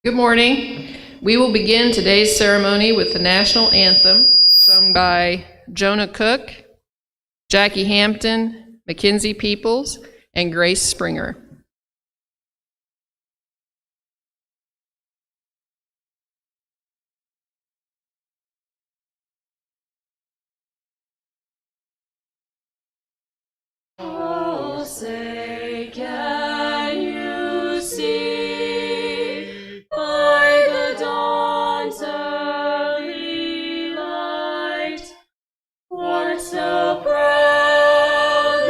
Good morning. We will begin today's ceremony with the national anthem sung by Jonah Cook, Jackie Hampton, Mackenzie Peoples, and Grace Springer. Oh, say, can you see by the dawn's early light what so proudly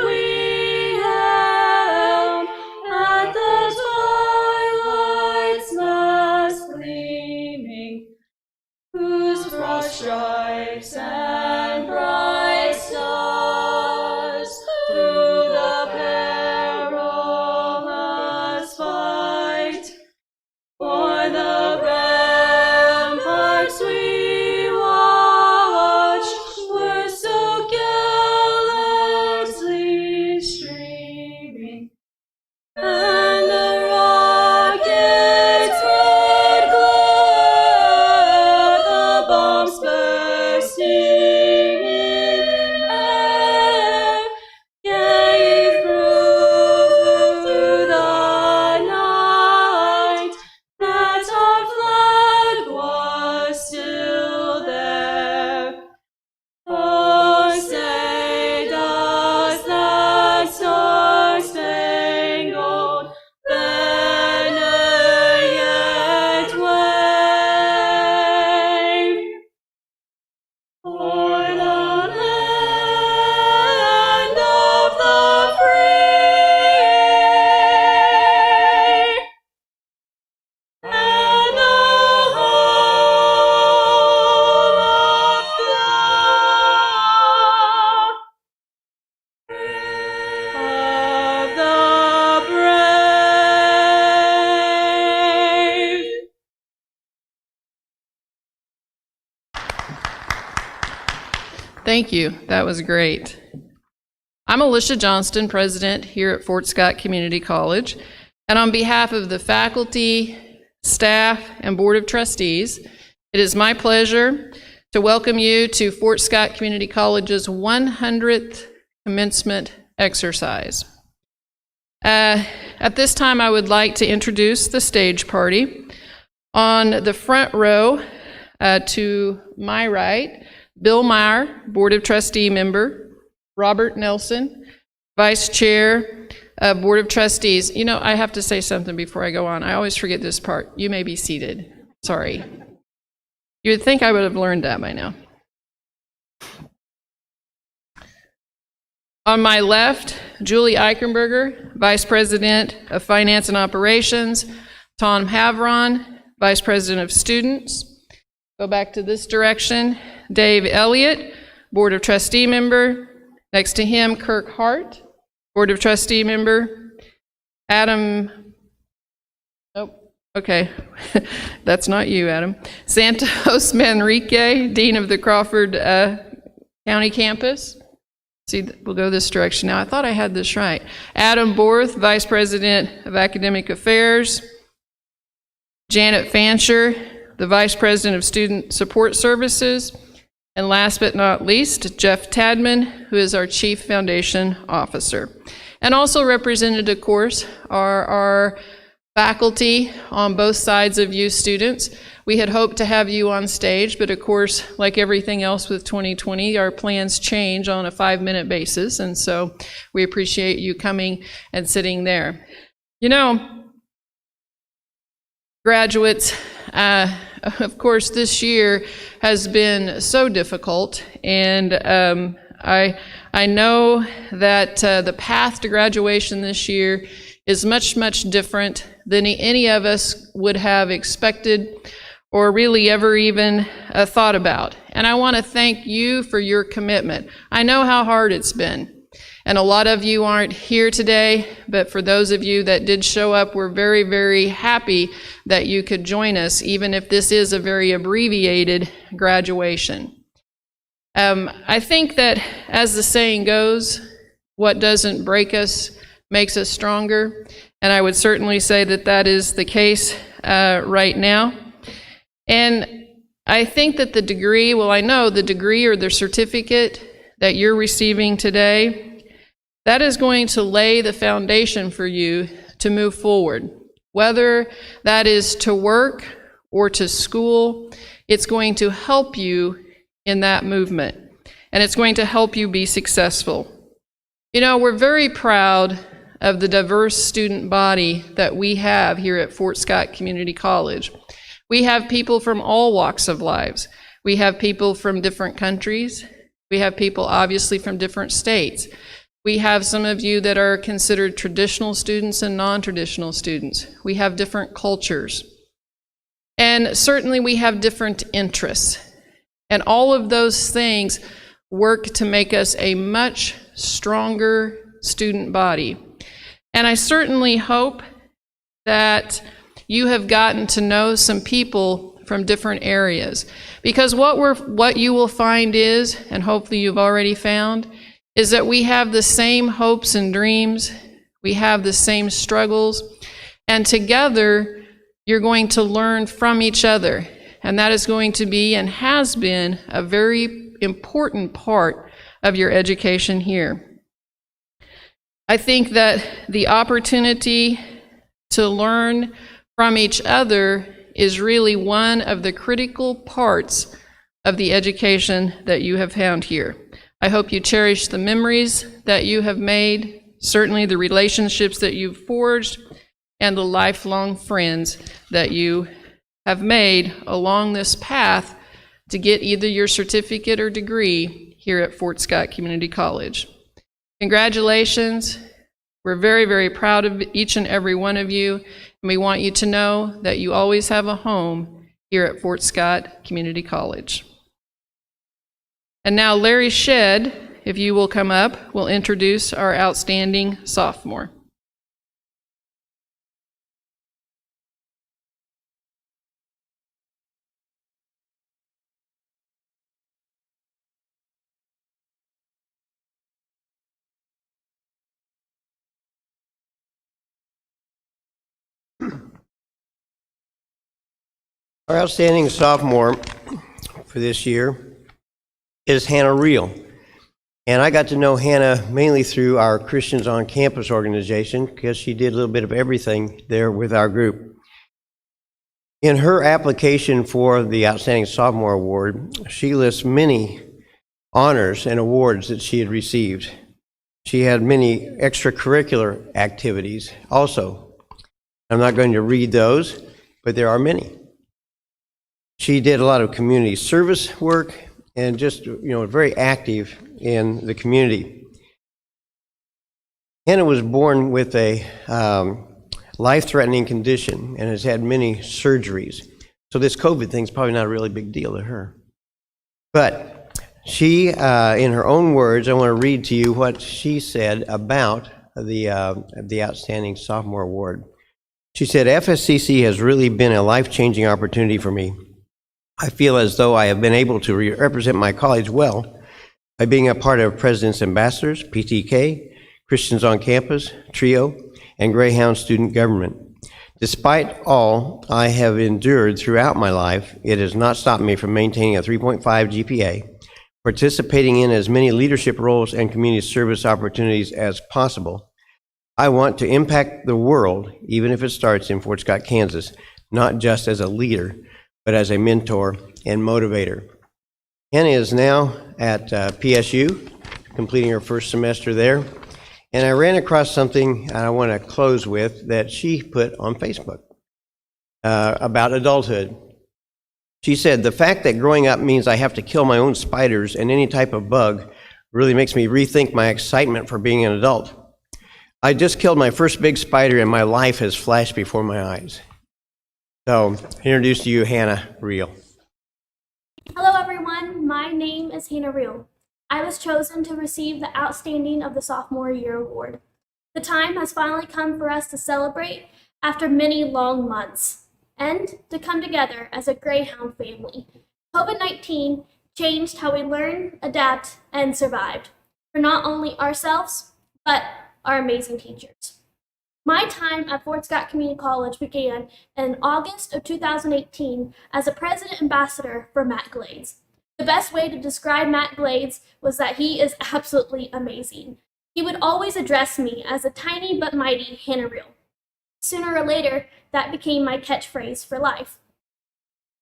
we hailed at the twilight's last gleaming, whose broad stripes and bright stars through the Thank you. That was great. I'm Alicia Johnston, president here at Fort Scott Community College, and on behalf of the faculty, staff, and Board of Trustees, it is my pleasure to welcome you to Fort Scott Community College's 100th commencement exercise. At this time, I would like to introduce the stage party. On the front row, to my right, Bill Meyer, Board of Trustee member, Robert Nelson, Vice Chair, Board of Trustees. You know, I have to say something before I go on. I always forget this part. You may be seated. Sorry. You would think I would have learned that by now. On my left, Julie Eichenberger, Vice President of Finance and Operations, Tom Havron, Vice President of Students. Go back to this direction, Dave Elliott, Board of Trustee member. Next to him, Kirk Hart, Board of Trustee member. Adam, oh, okay, that's not you, Adam. Santos Manrique, Dean of the Crawford County Campus. See, we'll go this direction now. I thought I had this right. Adam Borth, Vice President of Academic Affairs. Janet Fancher, the Vice President of Student Support Services. And last but not least, Jeff Tadman, who is our Chief Foundation Officer. And also represented, of course, are our faculty on both sides of you students. We had hoped to have you on stage, but of course, like everything else with 2020, our plans change on a 5-minute basis, and so we appreciate you coming and sitting there. You know, graduates, of course, this year has been so difficult, and I know that the path to graduation this year is much, much different than any of us would have expected or really ever even thought about. And I want to thank you for your commitment. I know how hard it's been. And a lot of you aren't here today, but for those of you that did show up, we're very, very happy that you could join us, even if this is a very abbreviated graduation. I think that, as the saying goes, what doesn't break us makes us stronger, and I would certainly say that that is the case right now. And I think that the degree, well, I know the degree or the certificate that you're receiving today, that is going to lay the foundation for you to move forward. Whether that is to work or to school, it's going to help you in that movement, and it's going to help you be successful. You know, we're very proud of the diverse student body that we have here at Fort Scott Community College. We have people from all walks of lives. We have people from different countries. We have people obviously from different states. We have some of you that are considered traditional students and non-traditional students. We have different cultures. And certainly we have different interests. And all of those things work to make us a much stronger student body. And I certainly hope that you have gotten to know some people from different areas. Because what you will find is, and hopefully you've already found, is that we have the same hopes and dreams, we have the same struggles, and together you're going to learn from each other. And that is going to be and has been a very important part of your education here. I think that the opportunity to learn from each other is really one of the critical parts of the education that you have found here. I hope you cherish the memories that you have made, certainly the relationships that you've forged, and the lifelong friends that you have made along this path to get either your certificate or degree here at Fort Scott Community College. Congratulations. We're very, very proud of each and every one of you, and we want you to know that you always have a home here at Fort Scott Community College. And now Larry Shedd, if you will come up, will introduce our outstanding sophomore. Our outstanding sophomore for this year is Hannah Reel. And I got to know Hannah mainly through our Christians on Campus organization because she did a little bit of everything there with our group. In her application for the Outstanding Sophomore Award, she lists many honors and awards that she had received. She had many extracurricular activities also. I'm not going to read those, but there are many. She did a lot of community service work and just, very active in the community. Hannah was born with a life-threatening condition and has had many surgeries. So this COVID thing is probably not a really big deal to her. But she, in her own words, I want to read to you what she said about the Outstanding Sophomore Award. She said, FSCC has really been a life-changing opportunity for me. I feel as though I have been able to represent my college well by being a part of President's Ambassadors, PTK, Christians on Campus, TRIO, and Greyhound Student Government. Despite all I have endured throughout my life, it has not stopped me from maintaining a 3.5 GPA, participating in as many leadership roles and community service opportunities as possible. I want to impact the world, even if it starts in Fort Scott, Kansas, not just as a leader, but as a mentor and motivator. Hannah is now at PSU, completing her first semester there. And I ran across something I want to close with that she put on Facebook about adulthood. She said, the fact that growing up means I have to kill my own spiders and any type of bug really makes me rethink my excitement for being an adult. I just killed my first big spider and my life has flashed before my eyes. So, introduce to you Hannah Reel. Hello everyone, my name is Hannah Reel. I was chosen to receive the Outstanding of the Sophomore Year Award. The time has finally come for us to celebrate after many long months and to come together as a Greyhound family. COVID-19 changed how we learn, adapt, and survived for not only ourselves, but our amazing teachers. My time at Fort Scott Community College began in August of 2018 as a President Ambassador for Matt Glades. The best way to describe Matt Glades was that he is absolutely amazing. He would always address me as a tiny but mighty Hannah Reel. Sooner or later, that became my catchphrase for life.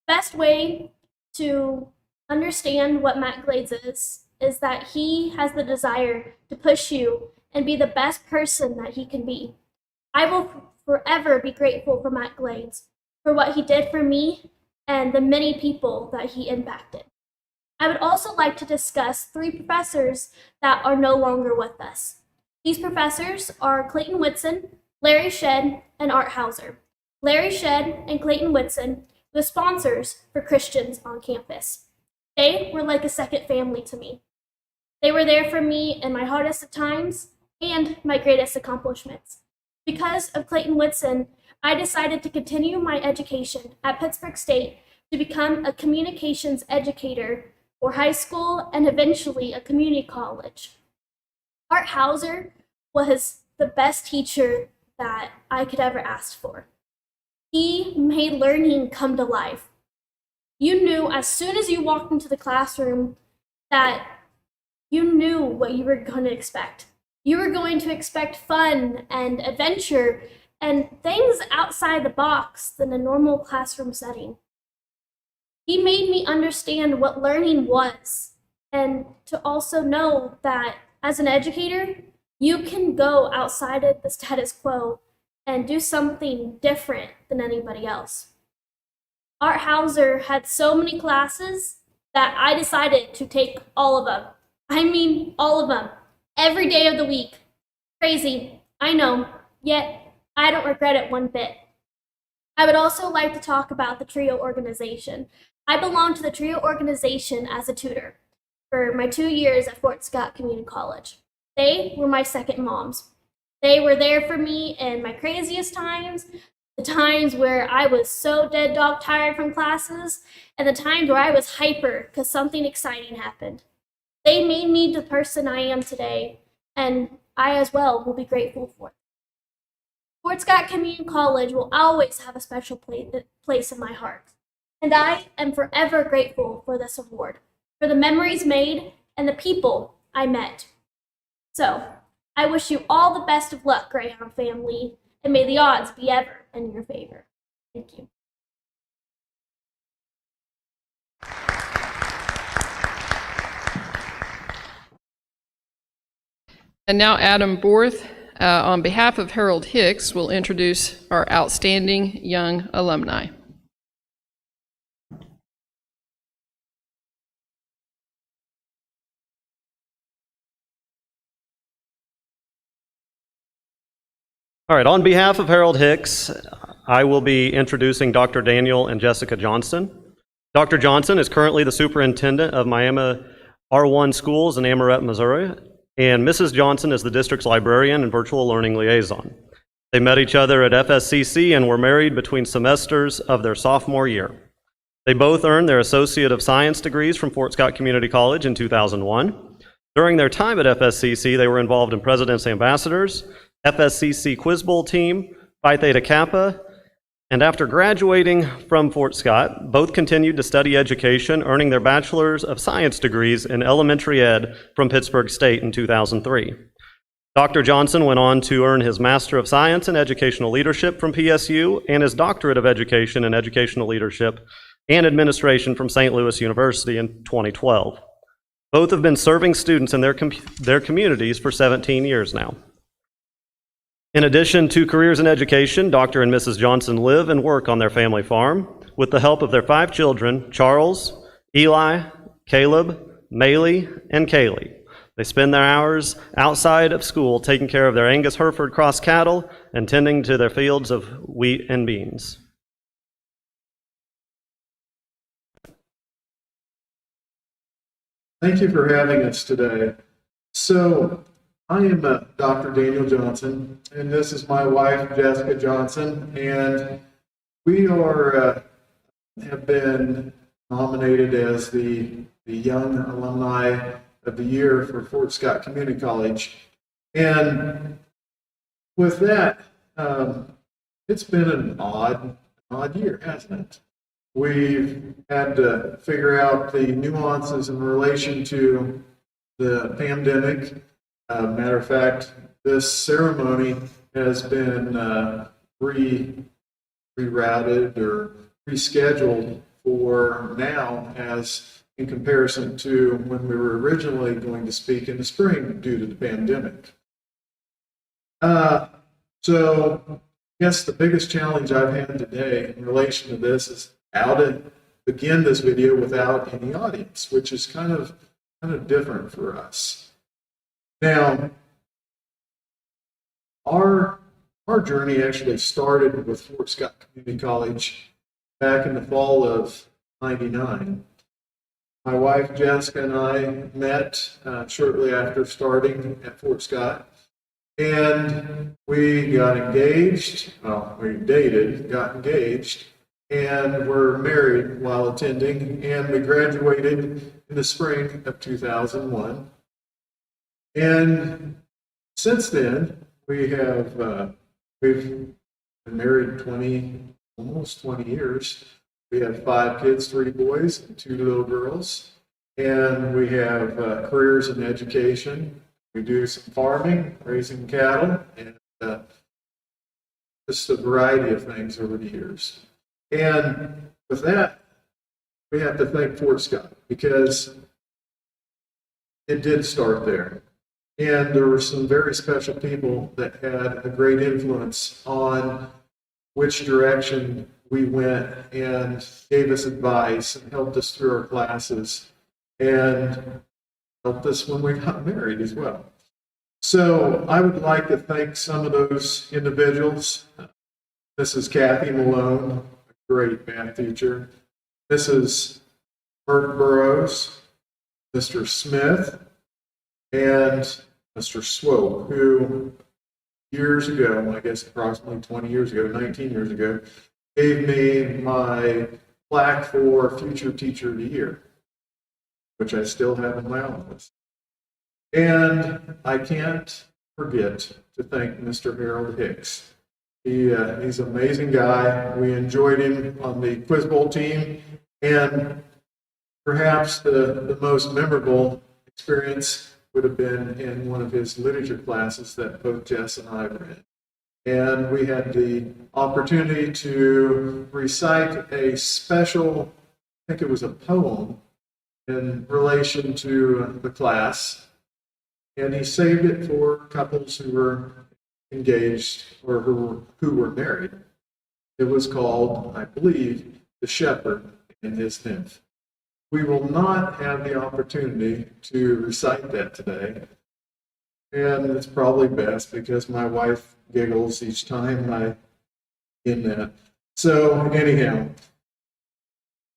Best way to understand what Matt Glades is that he has the desire to push you and be the best person that he can be. I will forever be grateful for Matt Glades, for what he did for me and the many people that he impacted. I would also like to discuss 3 professors that are no longer with us. These professors are Clayton Whitson, Larry Shedd, and Art Hauser. Larry Shedd and Clayton Whitson were sponsors for Christians on Campus. They were like a second family to me. They were there for me in my hardest of times and my greatest accomplishments. Because of Clayton Whitson, I decided to continue my education at Pittsburgh State to become a communications educator for high school and eventually a community college. Art Hauser was the best teacher that I could ever ask for. He made learning come to life. You knew as soon as you walked into the classroom that you knew what you were going to expect. You were going to expect fun and adventure and things outside the box than a normal classroom setting. He made me understand what learning was and to also know that as an educator, you can go outside of the status quo and do something different than anybody else. Art Hauser had so many classes that I decided to take all of them. I mean, all of them. Every day of the week. Crazy, I know, yet I don't regret it one bit. I would also like to talk about the TRIO organization. I belong to the TRIO organization as a tutor for my 2 years at Fort Scott Community College. They were my second moms. They were there for me in my craziest times, the times where I was so dead dog tired from classes, and the times where I was hyper because something exciting happened. They made me the person I am today, and I as well will be grateful for it. Fort Scott Community College will always have a special place in my heart, and I am forever grateful for this award, for the memories made and the people I met. So, I wish you all the best of luck, Greyhound family, and may the odds be ever in your favor. Thank you. And now Adam Borth, on behalf of Harold Hicks, will introduce our outstanding young alumni. All right, on behalf of Harold Hicks, I will be introducing Dr. Daniel and Jessica Johnson. Dr. Johnson is currently the superintendent of Miami R1 schools in Amoret, Missouri, and Mrs. Johnson is the district's librarian and virtual learning liaison. They met each other at FSCC and were married between semesters of their sophomore year. They both earned their Associate of Science degrees from Fort Scott Community College in 2001. During their time at FSCC, they were involved in President's Ambassadors, FSCC Quiz Bowl team, Phi Theta Kappa, and after graduating from Fort Scott, both continued to study education, earning their Bachelor's of Science degrees in elementary ed from Pittsburgh State in 2003. Dr. Johnson went on to earn his Master of Science in Educational Leadership from PSU and his Doctorate of Education in Educational Leadership and Administration from St. Louis University in 2012. Both have been serving students in their communities for 17 years now. In addition to careers in education, Dr. and Mrs. Johnson live and work on their family farm with the help of their 5 children, Charles, Eli, Caleb, Maylee, and Kaylee. They spend their hours outside of school taking care of their Angus Hereford cross cattle and tending to their fields of wheat and beans. Thank you for having us today. So, I am Dr. Daniel Johnson, and this is my wife, Jessica Johnson, and we have been nominated as the Young Alumni of the Year for Fort Scott Community College. And with that, it's been an odd year, hasn't it? We've had to figure out the nuances in relation to the pandemic. Matter of fact, this ceremony has been rerouted or rescheduled for now as in comparison to when we were originally going to speak in the spring due to the pandemic. So I guess the biggest challenge I've had today in relation to this is how to begin this video without any audience, which is kind of different for us. Now, our journey actually started with Fort Scott Community College back in the fall of '99. My wife Jessica and I met shortly after starting at Fort Scott, and we got engaged. Well, we dated, got engaged, and were married while attending, and we graduated in the spring of 2001. And since then, we've been married almost 20 years. We have 5 kids, 3 boys and 2 little girls. And we have careers in education. We do some farming, raising cattle, and just a variety of things over the years. And with that, we have to thank Fort Scott because it did start there. And there were some very special people that had a great influence on which direction we went and gave us advice and helped us through our classes and helped us when we got married as well. So I would like to thank some of those individuals. Mrs. Kathy Malone, a great math teacher. Mrs. Mark Burrows, Mr. Smith, and Mr. Swope, who years ago, I guess approximately 20 years ago, 19 years ago, gave me my plaque for Future Teacher of the Year, which I still have in my office. And I can't forget to thank Mr. Harold Hicks. He's an amazing guy. We enjoyed him on the Quiz Bowl team, and perhaps the most memorable experience would have been in one of his literature classes that both Jess and I were in. And we had the opportunity to recite a special, I think it was a poem, in relation to the class. And he saved it for couples who were engaged or who were married. It was called, I believe, The Shepherd and His Nymph. We will not have the opportunity to recite that today. And it's probably best because my wife giggles each time I in that. So anyhow,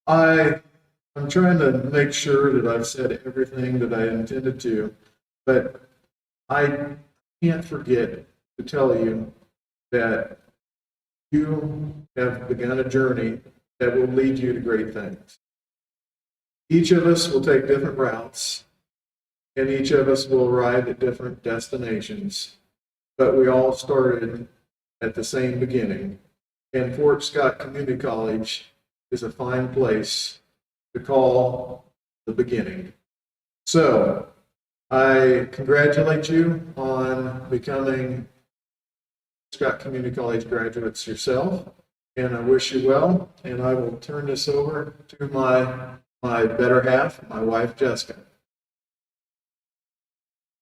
I'm trying to make sure that I've said everything that I intended to, but I can't forget to tell you that you have begun a journey that will lead you to great things. Each of us will take different routes, and each of us will arrive at different destinations, but we all started at the same beginning. And Fort Scott Community College is a fine place to call the beginning. So I congratulate you on becoming Scott Community College graduates yourself, and I wish you well, and I will turn this over to my better half, my wife, Jessica.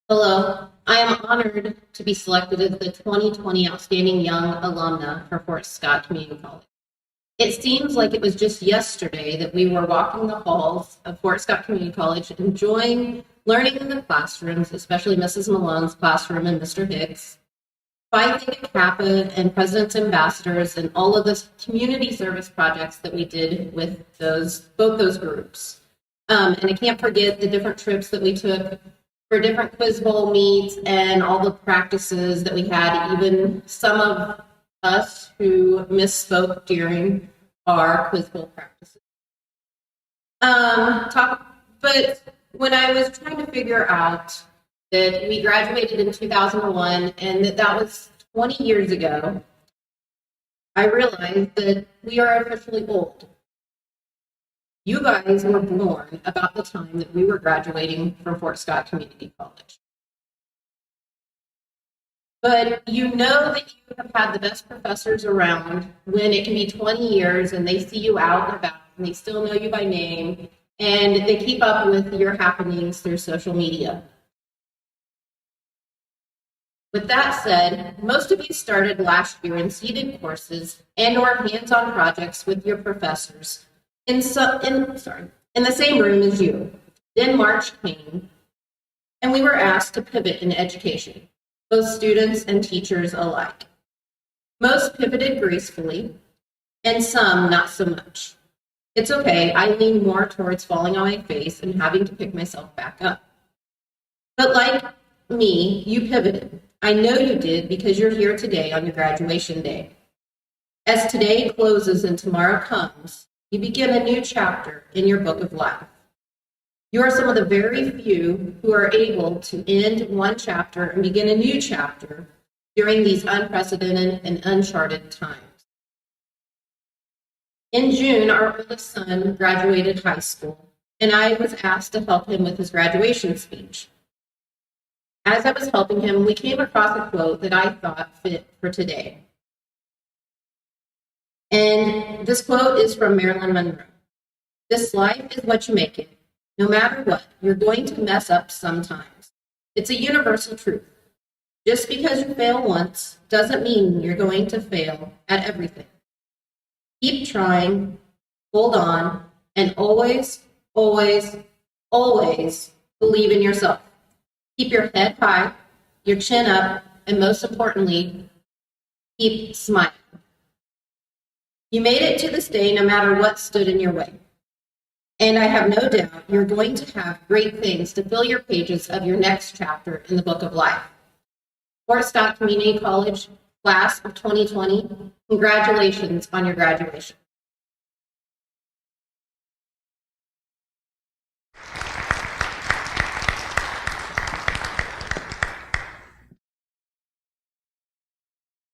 Hello, I am honored to be selected as the 2020 Outstanding Young Alumna for Fort Scott Community College. It seems like it was just yesterday that we were walking the halls of Fort Scott Community College, enjoying learning in the classrooms, especially Mrs. Malone's classroom and Mr. Hicks, Phi Theta Kappa and President's Ambassadors, and all of the community service projects that we did with both those groups. And I can't forget the different trips that we took for different Quiz Bowl meets and all the practices that we had, even some of us who misspoke during our Quiz Bowl practices. But when I was trying to figure out that we graduated in 2001 and that was 20 years ago, I realized that we are officially old. You guys were born about the time that we were graduating from Fort Scott Community College. But you know that you have had the best professors around when it can be 20 years and they see you out and about and they still know you by name and they keep up with your happenings through social media. With that said, most of you started last year in seated courses and or hands-on projects with your professors in the same room as you. Then March came, and we were asked to pivot in education, both students and teachers alike. Most pivoted gracefully, and some not so much. It's okay, I lean more towards falling on my face and having to pick myself back up. But like me, you pivoted. I know you did because you're here today on your graduation day. As today closes and tomorrow comes, you begin a new chapter in your book of life. You are some of the very few who are able to end one chapter and begin a new chapter during these unprecedented and uncharted times. In June, our oldest son graduated high school, and I was asked to help him with his graduation speech. As I was helping him, we came across a quote that I thought fit for today. And this quote is from Marilyn Monroe. This life is what you make it. No matter what, you're going to mess up sometimes. It's a universal truth. Just because you fail once doesn't mean you're going to fail at everything. Keep trying, hold on, and always, always, always believe in yourself. Keep your head high, your chin up, and most importantly, keep smiling. You made it to this day no matter what stood in your way. And I have no doubt you're going to have great things to fill your pages of your next chapter in the book of life. Fort Scott Community College, class of 2020, congratulations on your graduation.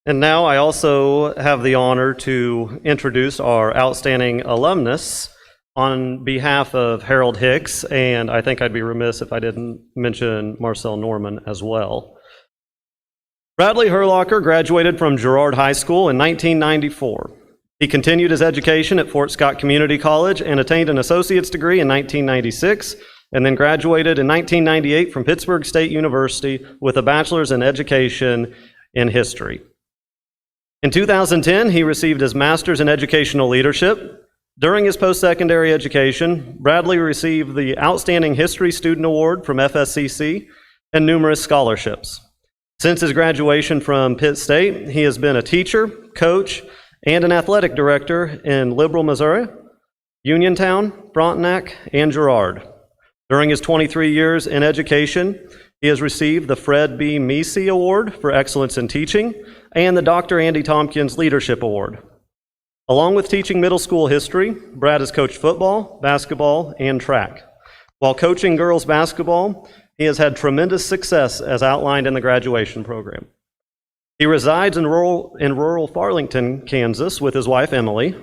And now I also have the honor to introduce our outstanding alumnus on behalf of Harold Hicks, and I think I'd be remiss if I didn't mention Marcel Norman as well. Bradley Herlocker graduated from Girard High School in 1994. He continued his education at Fort Scott Community College and attained an associate's degree in 1996, and then graduated in 1998 from Pittsburgh State University with a bachelor's in education in history. In 2010, he received his master's in educational leadership. During his post-secondary education, Bradley received the Outstanding History Student Award from FSCC and numerous scholarships. Since his graduation from Pitt State, he has been a teacher, coach, and an athletic director in Liberal, Missouri, Uniontown, Frontenac, and Girard. During his 23 years in education, he has received the Fred B. Meese Award for Excellence in Teaching and the Dr. Andy Tompkins Leadership Award. Along with teaching middle school history, Brad has coached football, basketball, and track. While coaching girls basketball, he has had tremendous success as outlined in the graduation program. He resides in rural Farlington, Kansas with his wife Emily,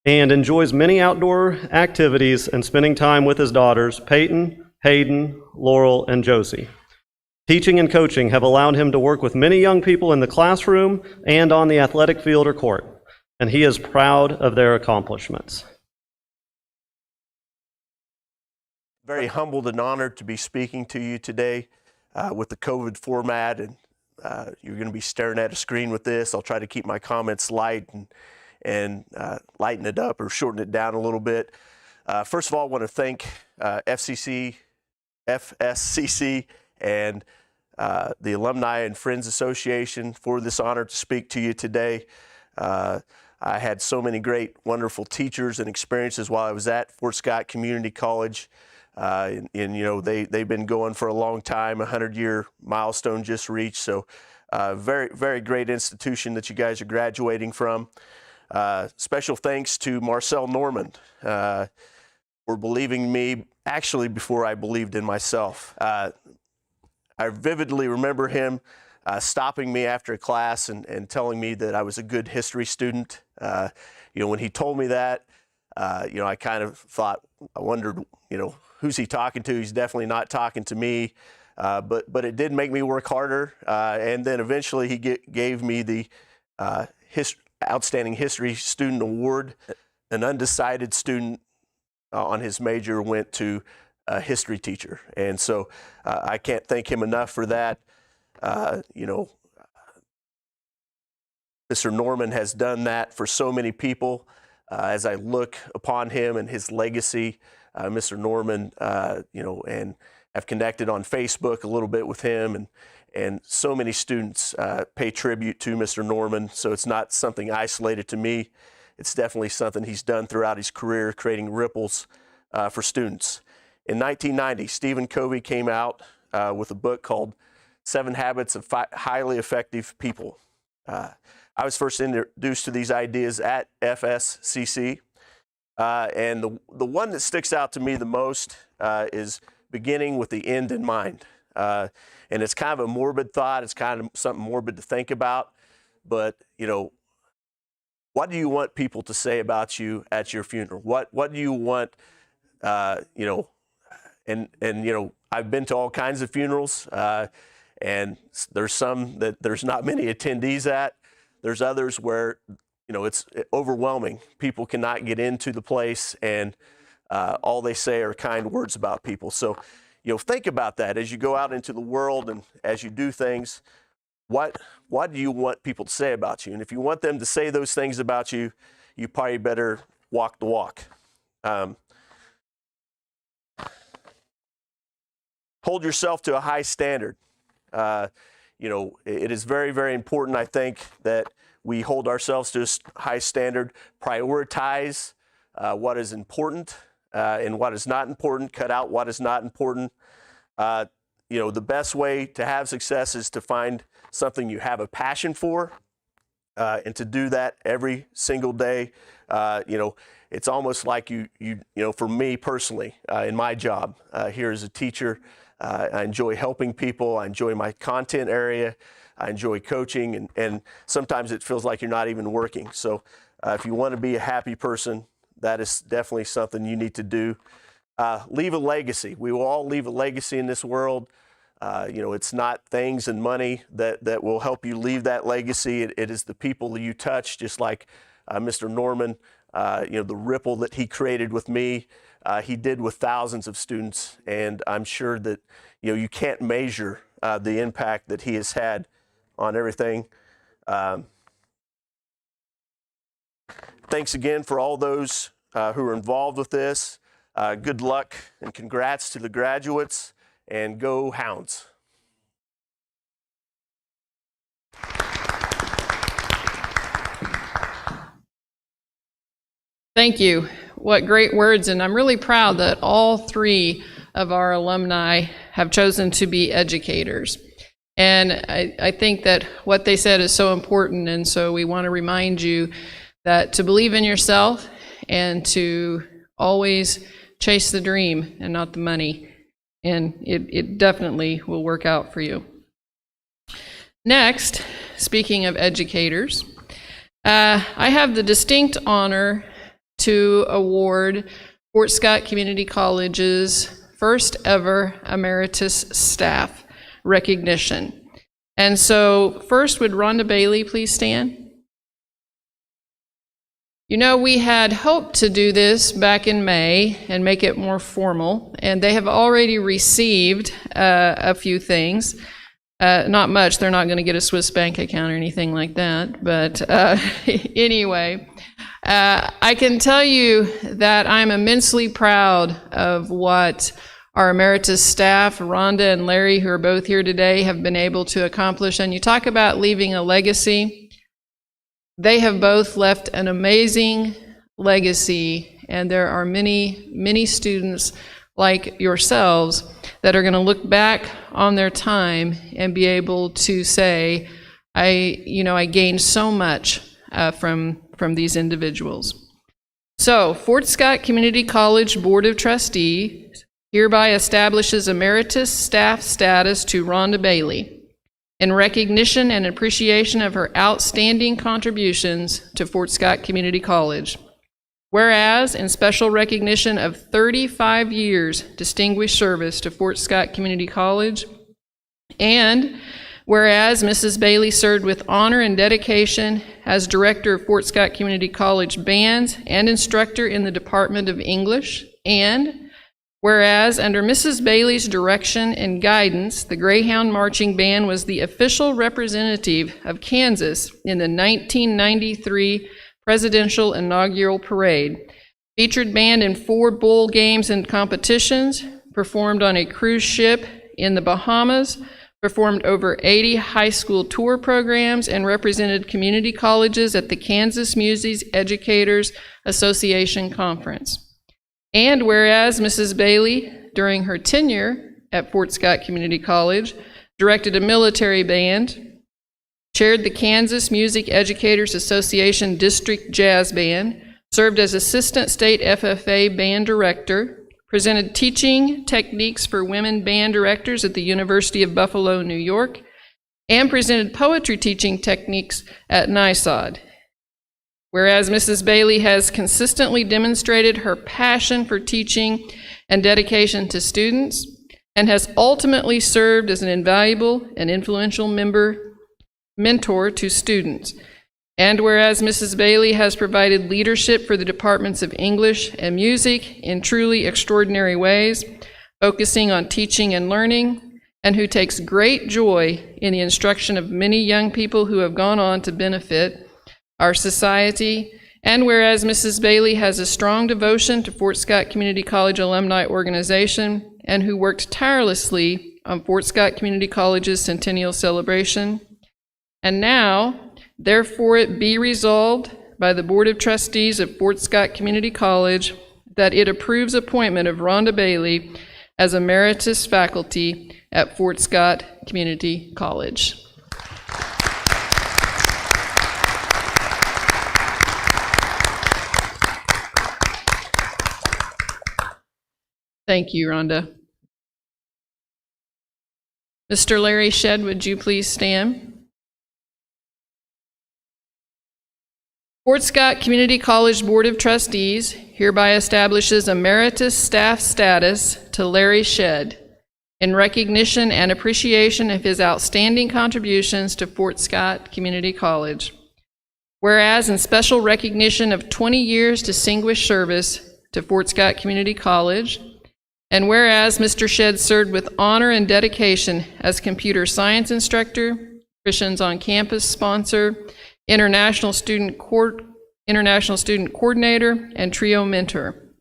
and enjoys many outdoor activities and spending time with his daughters, Peyton, Hayden, Laurel, and Josie. Teaching and coaching have allowed him to work with many young people in the classroom and on the athletic field or court, and he is proud of their accomplishments. Very humbled and honored to be speaking to you today with the COVID format, and you're going to be staring at a screen with this. I'll try to keep my comments light and lighten it up or shorten it down a little bit. First of all, I want to thank FSCC, and the Alumni and Friends Association for this honor to speak to you today. I had so many great, wonderful teachers and experiences while I was at Fort Scott Community College. And you know, they've been going for a long time, 100-year milestone just reached. So very, very great institution that you guys are graduating from. Special thanks to Marcel Norman for believing in me, actually before I believed in myself. I vividly remember him stopping me after a class and telling me that I was a good history student. You know, when he told me that, you know, I kind of thought, I wondered, you know, who's he talking to? He's definitely not talking to me. But it did make me work harder. And then eventually he gave me the Outstanding History Student Award. An undecided student on his major went to a history teacher. And so I can't thank him enough for that. You know, Mr. Norman has done that for so many people. As I look upon him and his legacy, Mr. Norman, you know, and have connected on Facebook a little bit with him, and so many students pay tribute to Mr. Norman. So it's not something isolated to me. It's definitely something he's done throughout his career, creating ripples for students. In 1990, Stephen Covey came out with a book called 7 Habits of Highly Effective People. I was first introduced to these ideas at FSCC. And the one that sticks out to me the most is beginning with the end in mind. And it's kind of a morbid thought. It's kind of something morbid to think about. But, you know, what do you want people to say about you at your funeral? What do you want, you know, and you know, I've been to all kinds of funerals, and there's some that there's not many attendees at. There's others where, you know, it's overwhelming. People cannot get into the place, and all they say are kind words about people. So, you know, think about that as you go out into the world and as you do things. What do you want people to say about you? And if you want them to say those things about you, you probably better walk the walk. Hold yourself to a high standard. You know, it is very, very important, I think, that we hold ourselves to a high standard, prioritize what is important and what is not important, cut out what is not important. You know, the best way to have success is to find something you have a passion for and to do that every single day. You know, it's almost like you know, for me personally, in my job here as a teacher, I enjoy helping people. I enjoy my content area. I enjoy coaching, and sometimes it feels like you're not even working. So if you want to be a happy person, that is definitely something you need to do. Leave a legacy. We will all leave a legacy in this world. It's not things and money that will help you leave that legacy. It is the people that you touch, just like Mr. Norman, the ripple that he created with me, he did with thousands of students. And I'm sure that, you can't measure the impact that he has had on everything. Thanks again for all those who are involved with this. Good luck and congrats to the graduates, and go Hounds. Thank you. What great words, and I'm really proud that all three of our alumni have chosen to be educators. And I think that what they said is so important, and so we want to remind you that to believe in yourself and to always chase the dream and not the money, and it definitely will work out for you. Next, speaking of educators, I have the distinct honor to award Fort Scott Community College's first ever emeritus staff recognition. And so first, would Rhonda Bailey please stand? We had hoped to do this back in May and make it more formal, and they have already received a few things. Not much. They're not going to get a Swiss bank account or anything like that. But anyway, I can tell you that I'm immensely proud of what our emeritus staff, Rhonda and Larry, who are both here today, have been able to accomplish. And you talk about leaving a legacy. They have both left an amazing legacy, and there are many, many students like yourselves that are going to look back on their time and be able to say, I gained so much from these individuals. So, Fort Scott Community College Board of Trustees hereby establishes emeritus staff status to Rhonda Bailey in recognition and appreciation of her outstanding contributions to Fort Scott Community College. Whereas, in special recognition of 35 years distinguished service to Fort Scott Community College, and whereas Mrs. Bailey served with honor and dedication as director of Fort Scott Community College Bands and instructor in the Department of English, and whereas, under Mrs. Bailey's direction and guidance, the Greyhound Marching Band was the official representative of Kansas in the 1993 Presidential Inaugural Parade, featured band in 4 bowl games and competitions, performed on a cruise ship in the Bahamas, performed over 80 high school tour programs, and represented community colleges at the Kansas Music Educators Association Conference. And whereas Mrs. Bailey, during her tenure at Fort Scott Community College, directed a military band, chaired the Kansas Music Educators Association District Jazz Band, served as Assistant State FFA Band Director, presented teaching techniques for women band directors at the University of Buffalo, New York, and presented poetry teaching techniques at NYSOD. Whereas Mrs. Bailey has consistently demonstrated her passion for teaching and dedication to students, and has ultimately served as an invaluable and influential mentor to students. And whereas Mrs. Bailey has provided leadership for the departments of English and music in truly extraordinary ways, focusing on teaching and learning, and who takes great joy in the instruction of many young people who have gone on to benefit our society. And whereas Mrs. Bailey has a strong devotion to Fort Scott Community College Alumni Organization, and who worked tirelessly on Fort Scott Community College's centennial celebration. And now, therefore it be resolved by the Board of Trustees of Fort Scott Community College that it approves appointment of Rhonda Bailey as emeritus faculty at Fort Scott Community College. Thank you, Rhonda. Mr. Larry Shedd, would you please stand? Fort Scott Community College Board of Trustees hereby establishes emeritus staff status to Larry Shedd in recognition and appreciation of his outstanding contributions to Fort Scott Community College. Whereas in special recognition of 20 years distinguished service to Fort Scott Community College, and whereas Mr. Shedd served with honor and dedication as computer science instructor, Christians on Campus sponsor, international student coordinator, and trio mentor.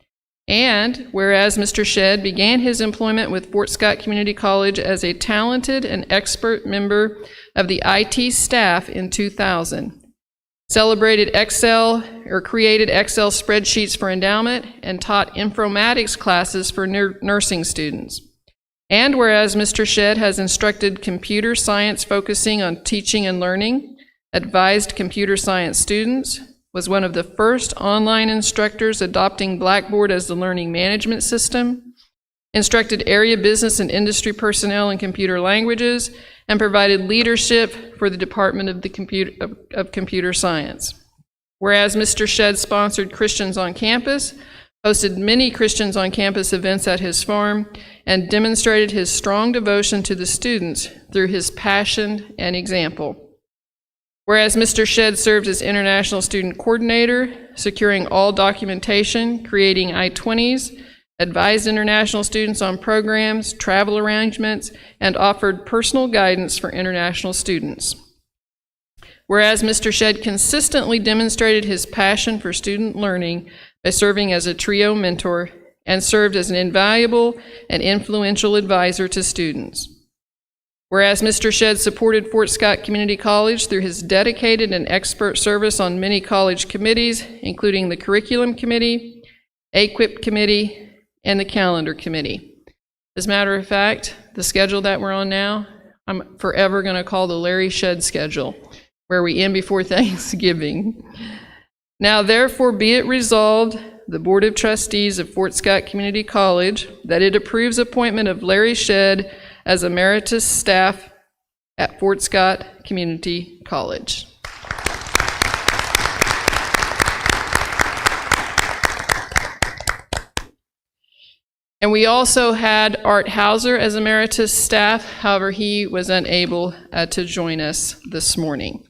And whereas Mr. Shedd began his employment with Fort Scott Community College as a talented and expert member of the IT staff in 2000, created Excel spreadsheets for endowment, and taught informatics classes for nursing students. And whereas Mr. Shedd has instructed computer science focusing on teaching and learning, advised computer science students, was one of the first online instructors adopting Blackboard as the learning management system, instructed area business and industry personnel in computer languages, and provided leadership for the Department of Computer Science. Whereas Mr. Shedd sponsored Christians on Campus, hosted many Christians on Campus events at his farm, and demonstrated his strong devotion to the students through his passion and example. Whereas Mr. Shedd served as International Student Coordinator, securing all documentation, creating I-20s, advised international students on programs, travel arrangements, and offered personal guidance for international students. Whereas Mr. Shedd consistently demonstrated his passion for student learning by serving as a trio mentor and served as an invaluable and influential advisor to students. Whereas Mr. Shedd supported Fort Scott Community College through his dedicated and expert service on many college committees, including the Curriculum Committee, AQUIP Committee, and the Calendar Committee. As a matter of fact, the schedule that we're on now, I'm forever going to call the Larry Shedd schedule, where we end before Thanksgiving. Now therefore be it resolved, the Board of Trustees of Fort Scott Community College, that it approves appointment of Larry Shedd as emeritus staff at Fort Scott Community College. And we also had Art Hauser as emeritus staff. However, he was unable to join us this morning.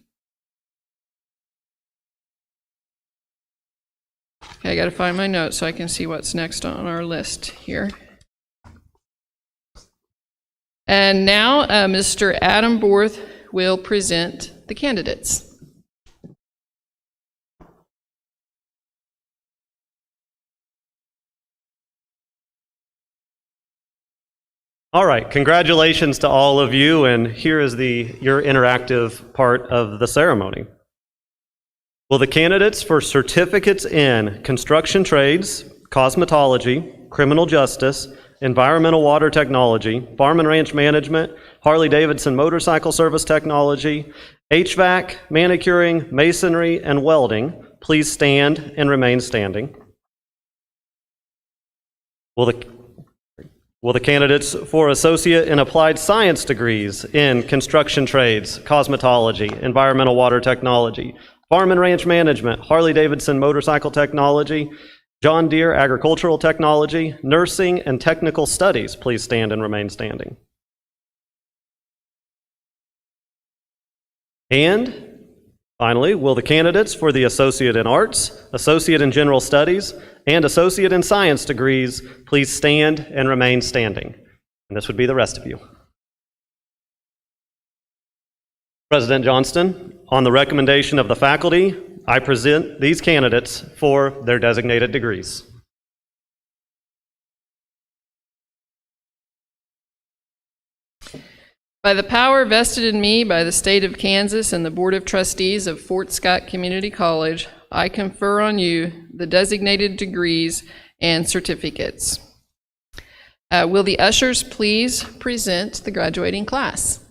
Okay, I got to find my notes so I can see what's next on our list here. And now Mr. Adam Borth will present the candidates. All right, congratulations to all of you, and here is your interactive part of the ceremony. Will the candidates for certificates in construction trades, cosmetology, criminal justice, environmental water technology, farm and ranch management, Harley-Davidson motorcycle service technology, HVAC, manicuring, masonry, and welding, please stand and remain standing? Will the candidates for associate in applied science degrees in construction trades, cosmetology, environmental water technology, farm and ranch management, Harley-Davidson motorcycle technology, John Deere agricultural technology, nursing, and technical studies, please stand and remain standing? And finally, will the candidates for the Associate in Arts, Associate in General Studies, and Associate in Science degrees please stand and remain standing? And this would be the rest of you. President Johnston, on the recommendation of the faculty, I present these candidates for their designated degrees. By the power vested in me by the state of Kansas and the Board of Trustees of Fort Scott Community College, I confer on you the designated degrees and certificates. Will the ushers please present the graduating class?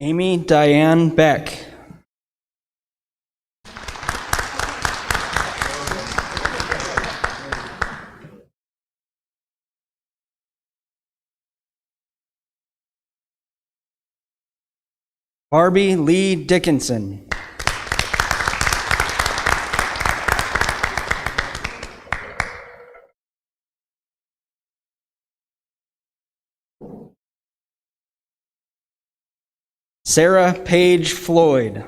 Amy Diane Beck. Barbie Lee Dickinson. Sarah Paige Floyd.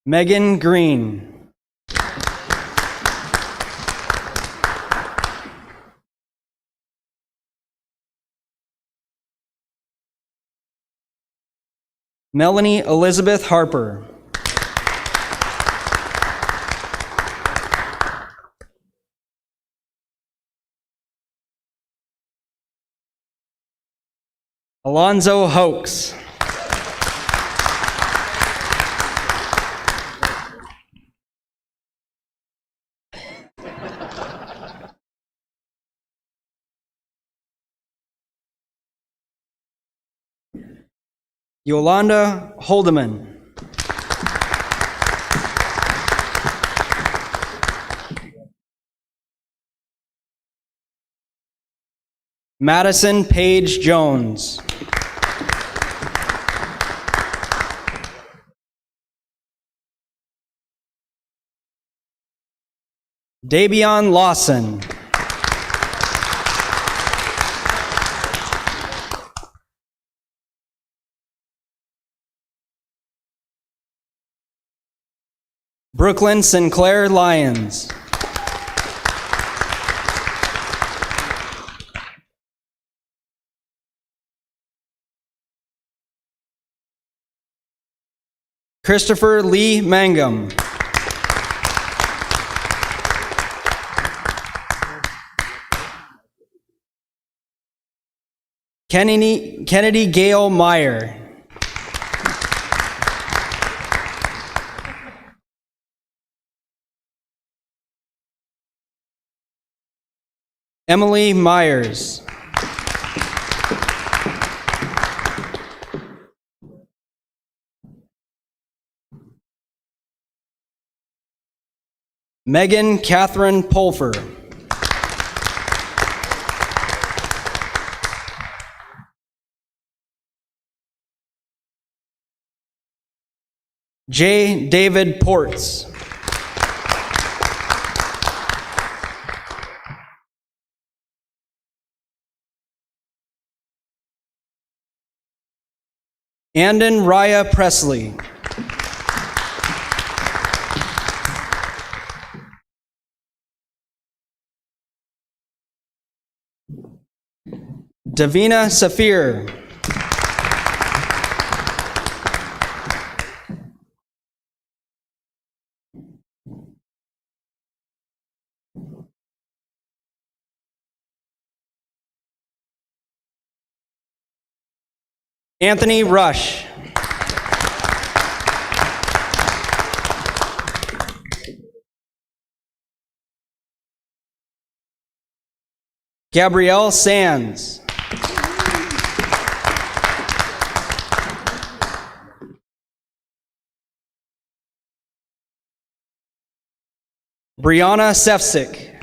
Megan Green. Melanie Elizabeth Harper. Alonzo Hoax. Yolanda Holdeman. Madison Page Jones. Davion Lawson. Brooklyn Sinclair Lyons. Christopher Lee Mangum. Kennedy Gale Meyer. Emily Myers. Megan Catherine Pulfer. J. David Ports. Andon Raya Presley. Davina Safir. Anthony Rush. Gabrielle Sands. Brianna Sefcik.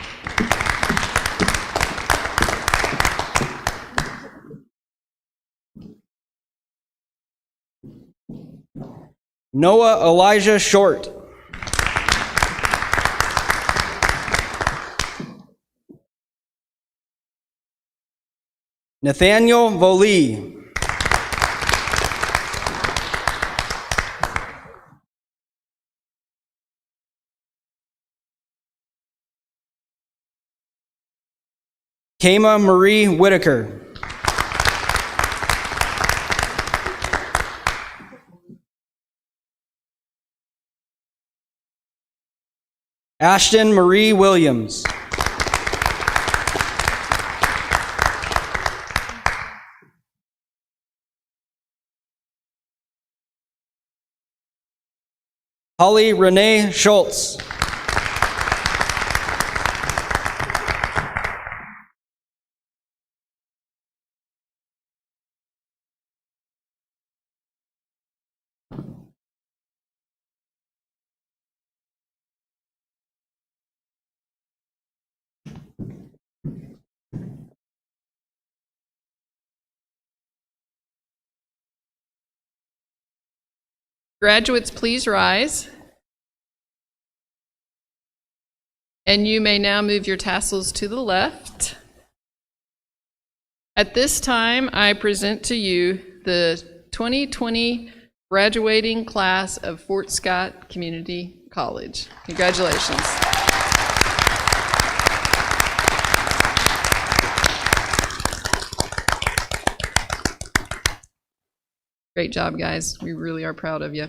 Noah Elijah Short. Nathaniel Volie. Kama Marie Whitaker. Ashton Marie Williams. Holly Renee Schultz. Graduates, please rise. And you may now move your tassels to the left. At this time, I present to you the 2020 graduating class of Fort Scott Community College. Congratulations. Great job, guys. We really are proud of you.